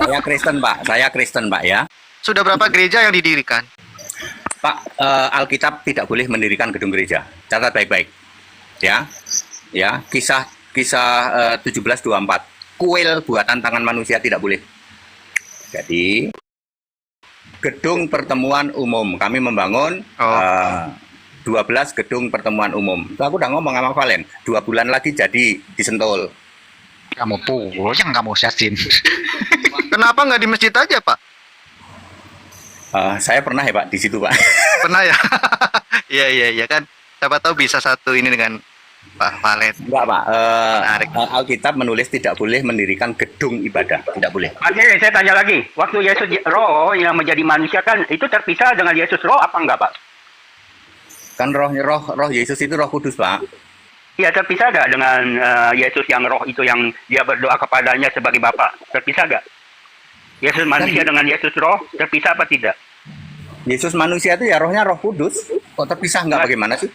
Saya Kristen, Pak. Saya Kristen, Pak ya. Sudah berapa gereja yang didirikan? Pak, Alkitab tidak boleh mendirikan gedung gereja. Catat baik-baik. Ya. Ya, kisah 17:24. Kuil buatan tangan manusia tidak boleh. Jadi gedung pertemuan umum kami membangun 12 gedung pertemuan umum. Itu aku udah ngomong sama Valen, 2 bulan lagi jadi di Sentul. Kamu puyeng kamu Yasin. Kenapa nggak di masjid aja, Pak? Saya pernah ya Pak di situ Pak. Pernah ya? Iya kan. Siapa tahu bisa satu ini dengan Pak Valen. Enggak Pak. Menarik. Alkitab menulis tidak boleh mendirikan gedung ibadah, tidak boleh. Oke, saya tanya lagi. Waktu Yesus roh yang menjadi manusia kan itu terpisah dengan Yesus roh apa enggak, Pak? Kan roh Yesus itu Roh Kudus Pak. Iya, terpisah nggak dengan Yesus yang roh itu yang dia berdoa kepadanya sebagai Bapa? Terpisah nggak? Yesus manusia dengan Yesus roh terpisah apa tidak? Yesus manusia itu ya rohnya Roh Kudus. Kok terpisah nggak bagaimana sih?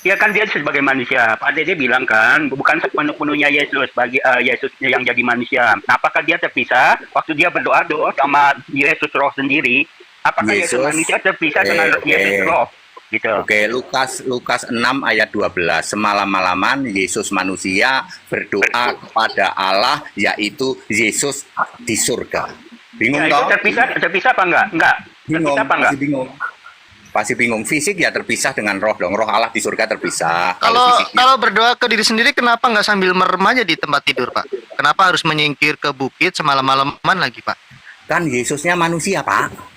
Ya kan dia sebagai manusia. Pak Dede bilang kan bukan sepenuhnya Yesus bagi Yesus yang jadi manusia. Nah, apakah dia terpisah waktu dia berdoa sama Yesus roh sendiri? Apakah Yesus manusia terpisah dengan Yesus roh? Gitu. Oke, Lukas 6 ayat 12. Semalam-malaman Yesus manusia berdoa kepada Allah, yaitu Yesus di surga. Bingung ya, toh? Itu terpisah apa enggak? Enggak. Bingung, Terpisah apa enggak? masih bingung. Pasti bingung. Fisik ya terpisah dengan roh dong. Roh Allah di surga terpisah. Kalau berdoa ke diri sendiri, kenapa nggak sambil merem aja di tempat tidur, Pak? Kenapa harus menyingkir ke bukit semalam-malaman lagi, Pak? Kan Yesusnya manusia, Pak.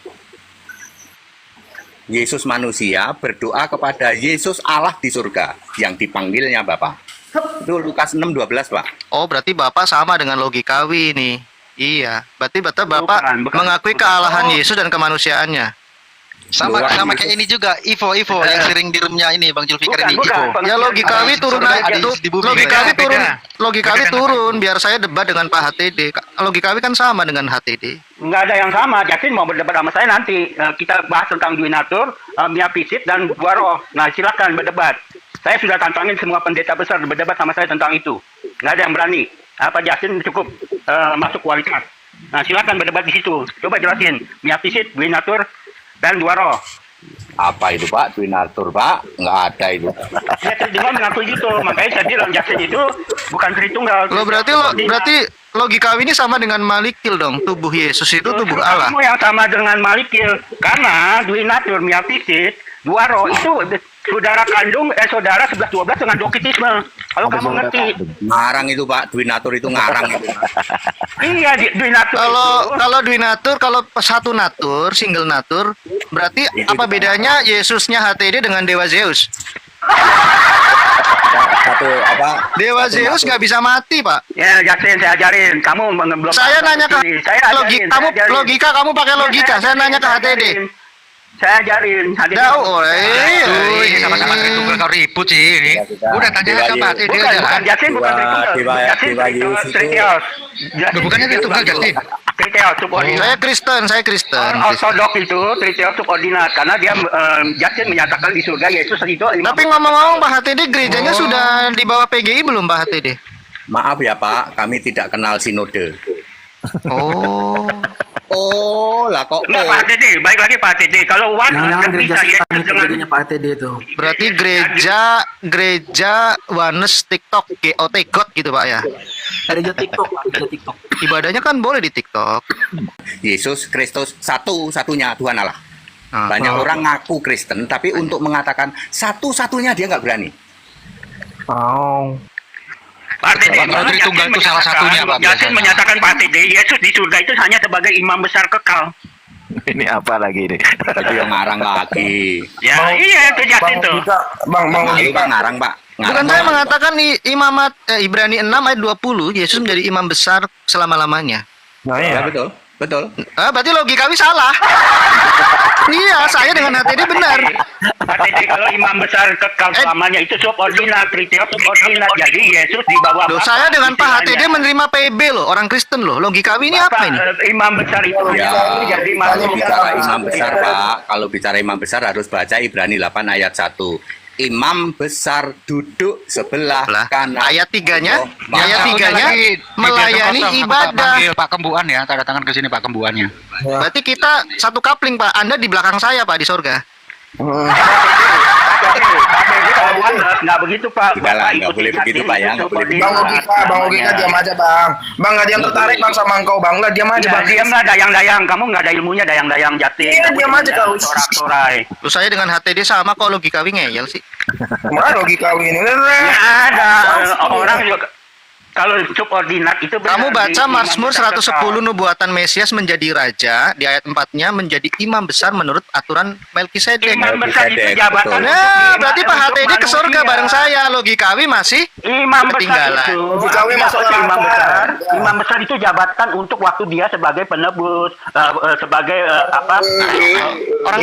Yesus manusia berdoa kepada Yesus Allah di surga yang dipanggilnya Bapa. Itu Lukas 6:12, Pak. Oh, berarti Bapak sama dengan logikawi nih. Iya, berarti Bapak Bukan. mengakui kealahan Yesus dan kemanusiaannya. Sama kayak ini juga Ivo yang sering di roomnya ini Bang Julfikar ini Ivo. Ya logikawi turun aja. Logikawi turun biar saya debat dengan Pak HTD. Logikawi kan sama dengan HTD. Enggak ada yang sama. Jasin mau berdebat sama saya nanti. Kita bahas tentang duinatur, miafisit dan dua roh. Nah, silakan berdebat. Saya sudah tantangin semua pendeta besar berdebat sama saya tentang itu. Enggak ada yang berani. Apa Jasin cukup masuk kualitas. Nah, silakan berdebat di situ. Coba jelasin. Miafisit, duinatur dan dua roh. Apa itu Pak? Duinatur Pak? Nggak ada itu. Ya, Tridunggal mengakui gitu. Makanya saya bilang Jasin itu bukan Tritunggal. Berarti logikawi ini sama dengan Malikil dong. Tubuh Yesus itu tubuh Allah. Kamu yang sama dengan Malikil. Karena duinatur, miafisit, dua roh itu saudara kandung, saudara 11-12 dengan dokitisme. Kalau kamu ngerti. Ngarang itu Pak, duinatur itu ngarang itu. Iya, duinatur. Kalau duinatur, kalau satu natur, single natur, berarti apa bedanya Yesusnya HTD dengan Dewa Zeus? Satu apa? Dewa Zeus nggak bisa mati, Pak. Ya, Jackson, saya ajarin. Kamu belum. Saya nanya ke logika, kamu pakai logika. Saya nanya ke HTD. Saya ajarin. Ini sama-sama Tritunggal kau ribut sih ini. Udah tanya sama HTD aja. Bukan Jackson, bukan Tritunggal. Jackson Triteos. Bukannya Tritunggal Jackson. Triteos subordinat. Saya Kristen. Ortodok itu Triteos subordinat karena dia Jackson menyatakan di surga Yesus itu. Tapi ngomong-ngomong Pak HTD, gerejanya sudah di bawah PGI belum Pak HTD? Maaf ya Pak, kami tidak kenal sinode. Oh, lah kok. Enggak, Pak HTD, baik lagi Pak HTD. Kalau uang gereja gedenya Pak HTD itu. berarti gereja Wanes TikTok GOT God gitu Pak ya. Gereja TikTok, gereja TikTok. Ibadahnya kan boleh di TikTok. Yesus Kristus satu-satunya Tuhan Allah. Banyak orang ngaku Kristen, tapi untuk mengatakan satu-satunya dia nggak berani. Pak HTD, Tritunggal itu salah satunya Pak. Yasin menyatakan Pak HTD, Yesus di surga itu hanya sebagai imam besar kekal. Ini apa lagi ini? Tapi yang ngarang lagi. Ya, iya itu Yasin tuh. Bang, Malu Pak ngarang Pak. Bukan saya mengatakan Imamat Ibrani 6 ayat 20 Yesus menjadi imam besar selama-lamanya. Nah Ya iya. betul. Berarti logikawi salah. Iya, saya dengan HTD benar. HTD kalau imam besar kekal selamanya itu subordinat, Triteos subordinat. Jadi Yesus di bawah. Loh, saya dengan Pak HTD menerima PB loh, orang Kristen loh. Logikawi ini apa ini? Imam besar itu Ya, jadi kalau manusia. bicara imam besar Pak, kalau bicara imam besar harus baca Ibrani 8 ayat 1. imam besar duduk sebelah Lah, kanan. ayat 3-nya, Oh, ayat Yang 3-nya lagi di melayani Biasa Kosong, ibadah. Panggil Pak Kembuan ya, tanda tangan ke sini Pak Kembuannya. Berarti kita satu kapling, Pak. Anda di belakang saya, Pak, di surga. Nggak begitu Pak. Udah lah, Bapak nggak boleh ikuti begitu, hati, Pak, ya, itu nggak boleh seperti Bang itu. Logika Namanya. diam aja bang. Bang nggak dia tertarik bang sama engkau bang. Nggak diam aja Ya, bang. diamlah dayang-dayang. Kamu nggak ada ilmunya dayang-dayang jati. Iya, diam aja kau. Sorak-sorai. Lu saya dengan HTD sama kok, logika ngeyel sih. Mana logika ini? Ya ada orang juga kalau subordinat itu benar, Kamu baca di- Mazmur imam besar 110 nubuatan Mesias menjadi raja, di ayat 4-nya menjadi imam besar menurut aturan Melkisedek. Imam besar itu Melkisedek, jabatan. betul. Nah, berarti Pak untuk HTD ke surga manusia. bareng saya. Logikawi masih Imam besar ketinggalan. itu Logikawi artinya masuk apa sih imam neraka. besar. Ya. Imam besar itu jabatan untuk waktu dia sebagai penebus, sebagai apa? orang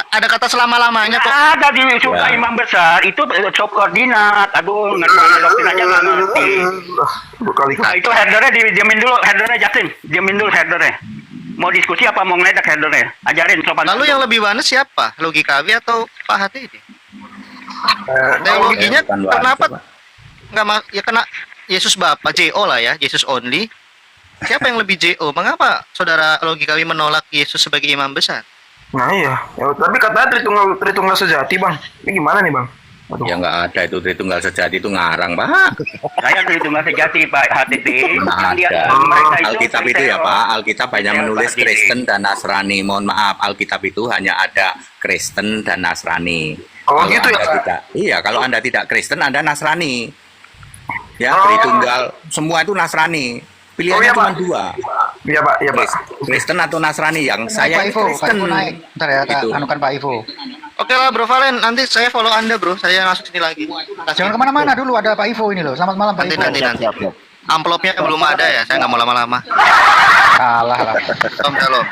ada kata selama-lamanya kok. Ada di surga Ya. imam besar itu subordinat. Aduh, ngerti aja nggak ngerti. Berkali Nah, itu headernya diamin dulu, headernya Justin, diamin dulu headernya. Mau diskusi apa mau ngeledak headernya? Ajarin sopan. Lalu yang lebih wanes siapa? Logikawi atau Pak HTD? Teologinya bukan wanes, kenapa Pak. nggak ya kena Yesus Bapa JO lah ya, Yesus only. Siapa yang lebih JO? Mengapa saudara logikawi menolak Yesus sebagai imam besar? Nah iya. Ya, tapi katanya Tritunggal sejati bang. Ini gimana nih bang? Aduh. Ya nggak ada itu Tritunggal sejati itu ngarang, Pak. Saya tuh itu nggak sejati Pak HTT. Nah, Yang dia- ada. mereka itu Alkitab itu ya kriteria. Pak, Alkitab hanya Kriteria menulis Pak Didi. Kristen dan Nasrani. Mohon maaf, Alkitab itu hanya ada Kristen dan Nasrani. Oh, Kalau gitu ya, Anda Pak? tidak, iya, kalau Anda tidak Kristen, Anda Nasrani. Ya, Oh. Tritunggal, semua itu Nasrani. Pilihannya Oh, iya, cuma Pak. dua, Iya pak. Iya pak. Kristen atau Nasrani. Yang saya Pak ini Ivo, Pak Kristen. Ivo naik. Ntar ya, Gitu. anukan Pak Ivo. Oke lah Bro Valen, nanti saya follow Anda Bro, saya masuk sini lagi. Jangan kemana-mana dulu, ada Pak Ivo ini loh. Selamat malam Pak Ivo. Nanti. Amplopnya belum ada ya, saya nggak mau lama-lama. Kalah lah. Salam.